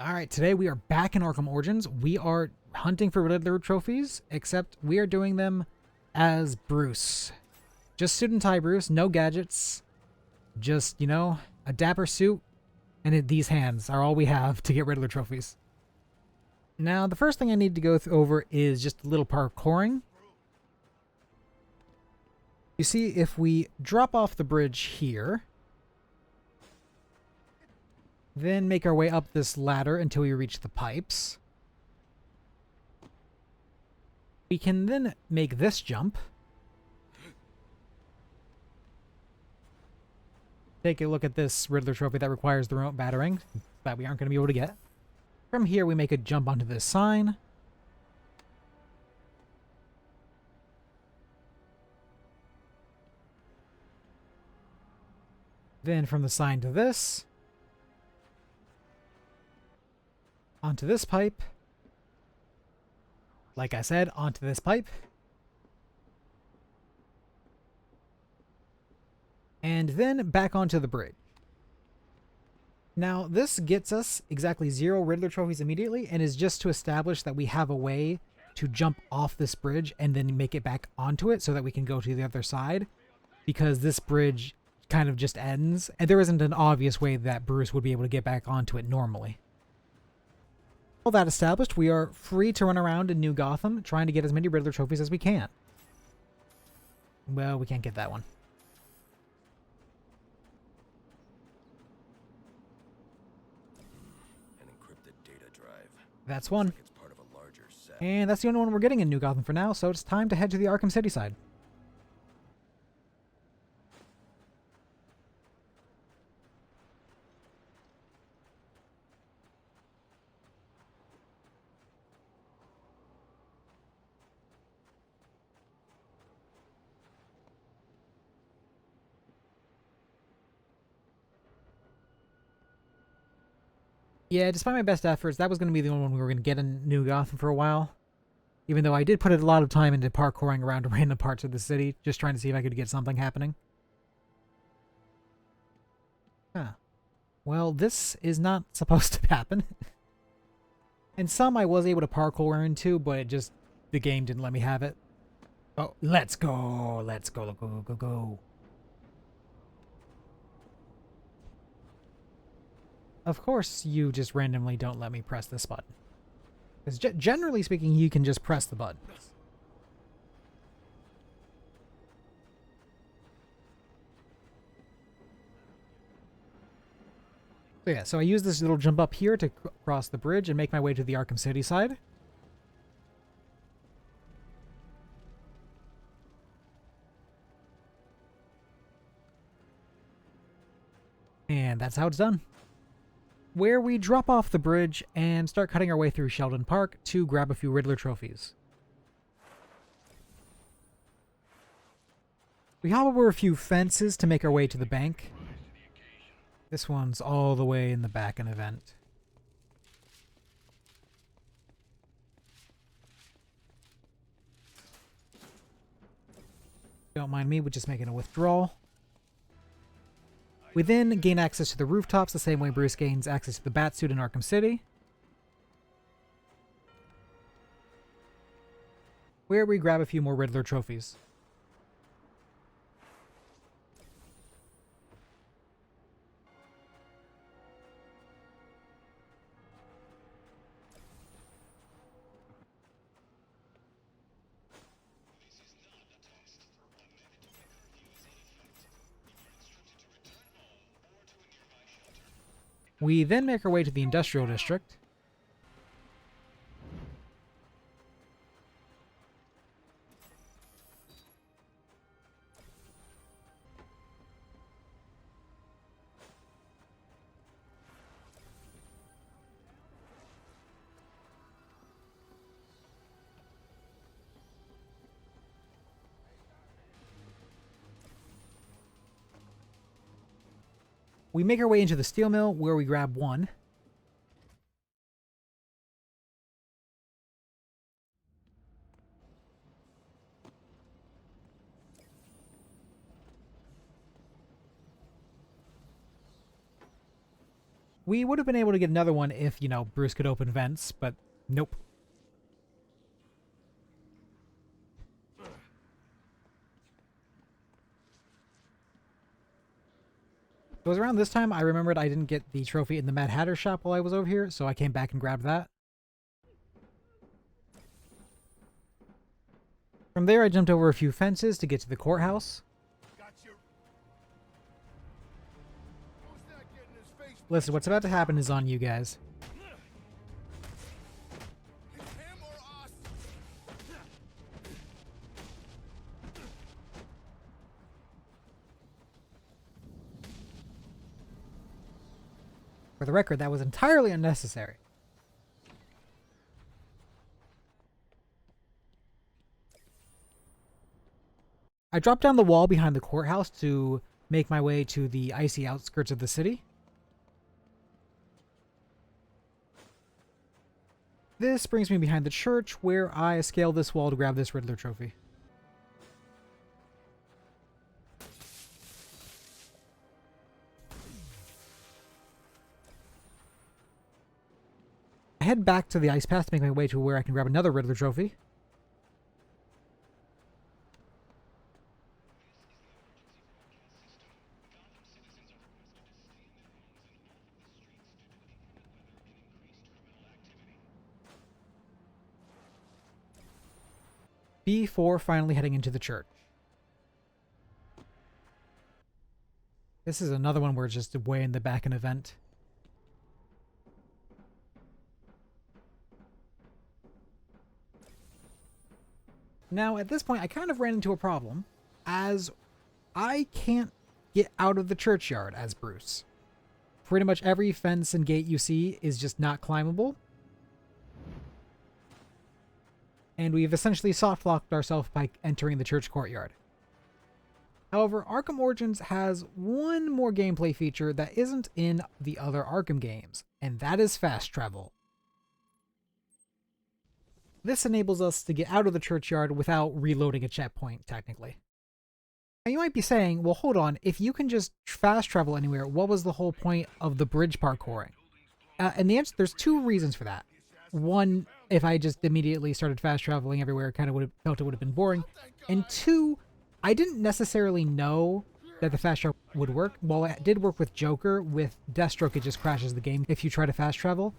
Alright, today we are back in Arkham Origins. We are hunting for Riddler trophies, except we are doing them as Bruce. Just suit and tie Bruce, no gadgets. Just, a dapper suit, and these hands are all we have to get Riddler trophies. Now, the first thing I need to go over is just a little parkouring. You see, if we drop off the bridge here, then make our way up this ladder until we reach the pipes. We can then make this jump. Take a look at this Riddler trophy that requires the remote battering that we aren't going to be able to get. From here, we make a jump onto this sign. Then from the sign to this. Onto this pipe. Like I said, onto this pipe. And then back onto the bridge. Now, this gets us exactly 0 Riddler trophies immediately, and is just to establish that we have a way to jump off this bridge and then make it back onto it so that we can go to the other side. Because this bridge kind of just ends, and there isn't an obvious way that Bruce would be able to get back onto it normally. All that established, we are free to run around in New Gotham, trying to get as many Riddler trophies as we can. Well, we can't get that one. An encrypted data drive. That's one. It's part of a larger set. And that's the only one we're getting in New Gotham for now, so it's time to head to the Arkham City side. Yeah, despite my best efforts, that was going to be the only one we were going to get in New Gotham for a while. Even though I did put a lot of time into parkouring around random parts of the city, just trying to see if I could get something happening. Huh. Well, this is not supposed to happen. And some I was able to parkour into, but the game didn't let me have it. Oh, let's go! Let's go, go, go, go. Of course, you just randomly don't let me press this button. Because generally speaking, you can just press the buttons. So yeah, so I use this little jump up here to cross the bridge and make my way to the Arkham City side. And that's how it's done. Where we drop off the bridge and start cutting our way through Sheldon Park to grab a few Riddler trophies. We hop over a few fences to make our way to the bank. This one's all the way in the back in event. Don't mind me, we're just making a withdrawal. We then gain access to the rooftops the same way Bruce gains access to the Batsuit in Arkham City, where we grab a few more Riddler trophies. We then make our way to the Industrial District. We make our way into the steel mill, where we grab one. We would have been able to get another one if, you know, Bruce could open vents, but nope. It was around this time I remembered I didn't get the trophy in the Mad Hatter shop while I was over here, so I came back and grabbed that. From there, I jumped over a few fences to get to the courthouse. Listen, what's about to happen is on you guys. For the record, that was entirely unnecessary. I dropped down the wall behind the courthouse to make my way to the icy outskirts of the city. This brings me behind the church, where I scale this wall to grab this Riddler trophy. I head back to the ice path to make my way to where I can grab another Riddler trophy. Before finally heading into the church. This is another one where it's just way in the back an event. Now, at this point, I kind of ran into a problem, as I can't get out of the churchyard as Bruce. Pretty much every fence and gate you see is just not climbable. And we've essentially soft-locked ourselves by entering the church courtyard. However, Arkham Origins has one more gameplay feature that isn't in the other Arkham games, and that is fast travel. This enables us to get out of the churchyard without reloading a checkpoint, technically. Now you might be saying, well hold on, if you can just fast travel anywhere, what was the whole point of the bridge parkouring? And the answer, there's two reasons for that. One, if I just immediately started fast traveling everywhere, kind of would have felt it would have been boring. And two, I didn't necessarily know that the fast travel would work. While it did work with Joker, with Deathstroke it just crashes the game if you try to fast travel.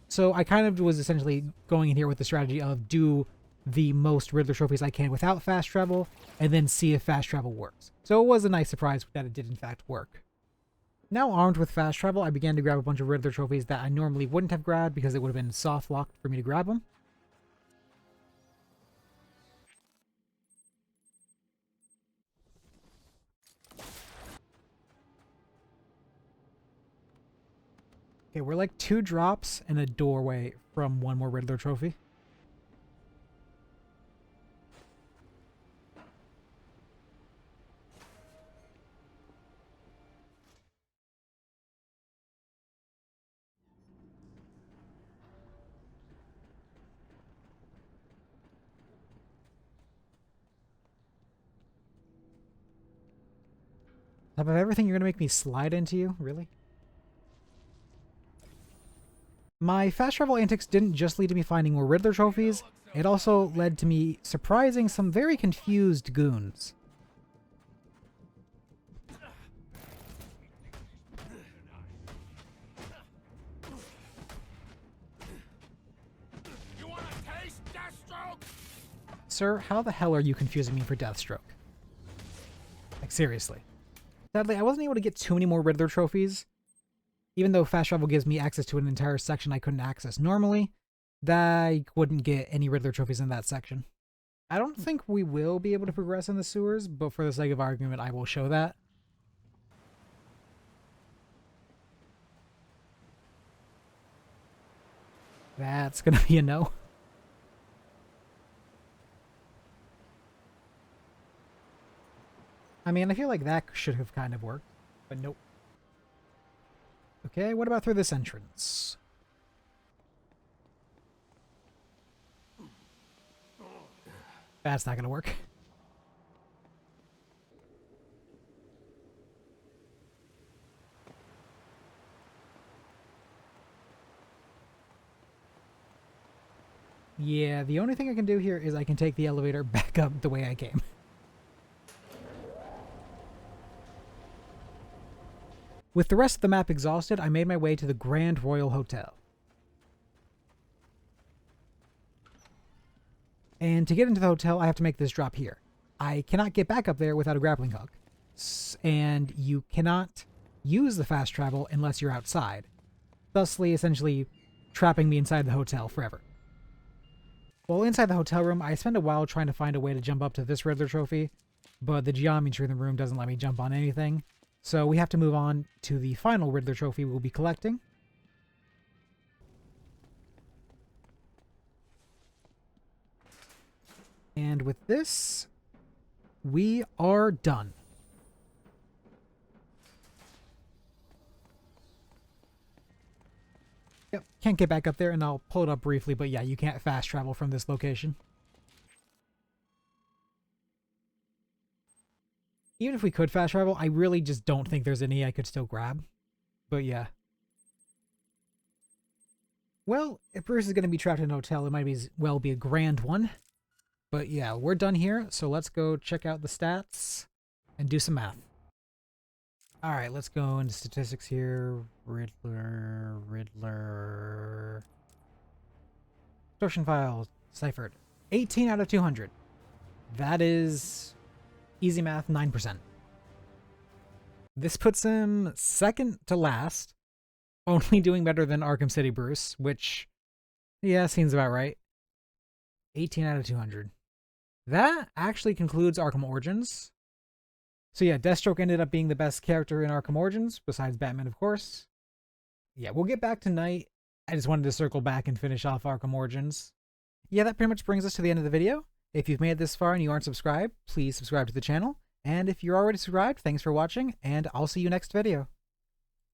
So I kind of was essentially going in here with the strategy of do the most Riddler trophies I can without fast travel, and then see if fast travel works. So it was a nice surprise that it did in fact work. Now armed with fast travel, I began to grab a bunch of Riddler trophies that I normally wouldn't have grabbed because it would have been soft locked for me to grab them. Okay, we're like 2 drops and a doorway from one more Riddler trophy. Top of everything, you're gonna make me slide into you? Really? My fast travel antics didn't just lead to me finding more Riddler trophies, it also led to me surprising some very confused goons. You want a taste, Deathstroke? Sir, how the hell are you confusing me for Deathstroke? Like, seriously. Sadly, I wasn't able to get too many more Riddler trophies. Even though fast travel gives me access to an entire section I couldn't access normally, I wouldn't get any Riddler trophies in that section. I don't think we will be able to progress in the sewers, but for the sake of argument, I will show that. That's gonna be a no. I mean, I feel like that should have kind of worked, but nope. Okay, what about through this entrance? That's not gonna work. Yeah, the only thing I can do here is I can take the elevator back up the way I came. With the rest of the map exhausted, I made my way to the Grand Royal Hotel. And to get into the hotel, I have to make this drop here. I cannot get back up there without a grappling hook. And you cannot use the fast travel unless you're outside, thusly essentially trapping me inside the hotel forever. While inside the hotel room, I spend a while trying to find a way to jump up to this Riddler trophy, but the geometry in the room doesn't let me jump on anything, so we have to move on to the final Riddler trophy we'll be collecting. And with this, we are done. Yep, can't get back up there, and I'll pull it up briefly, but yeah, you can't fast travel from this location. Even if we could fast travel, I really just don't think there's any I could still grab. But yeah. Well, if Bruce is going to be trapped in a hotel, it might well be a grand one. But yeah, we're done here, so let's go check out the stats and do some math. Alright, let's go into statistics here. Riddler. Extortion files, ciphered. 18 out of 200. That is easy math, 9%. This puts him second to last, only doing better than Arkham City Bruce, which, yeah, seems about right. 18 out of 200. That actually concludes Arkham Origins. So yeah, Deathstroke ended up being the best character in Arkham Origins, besides Batman, of course. Yeah, we'll get back tonight. I just wanted to circle back and finish off Arkham Origins. Yeah, that pretty much brings us to the end of the video. If you've made it this far and you aren't subscribed, please subscribe to the channel. And if you're already subscribed, thanks for watching, and I'll see you next video.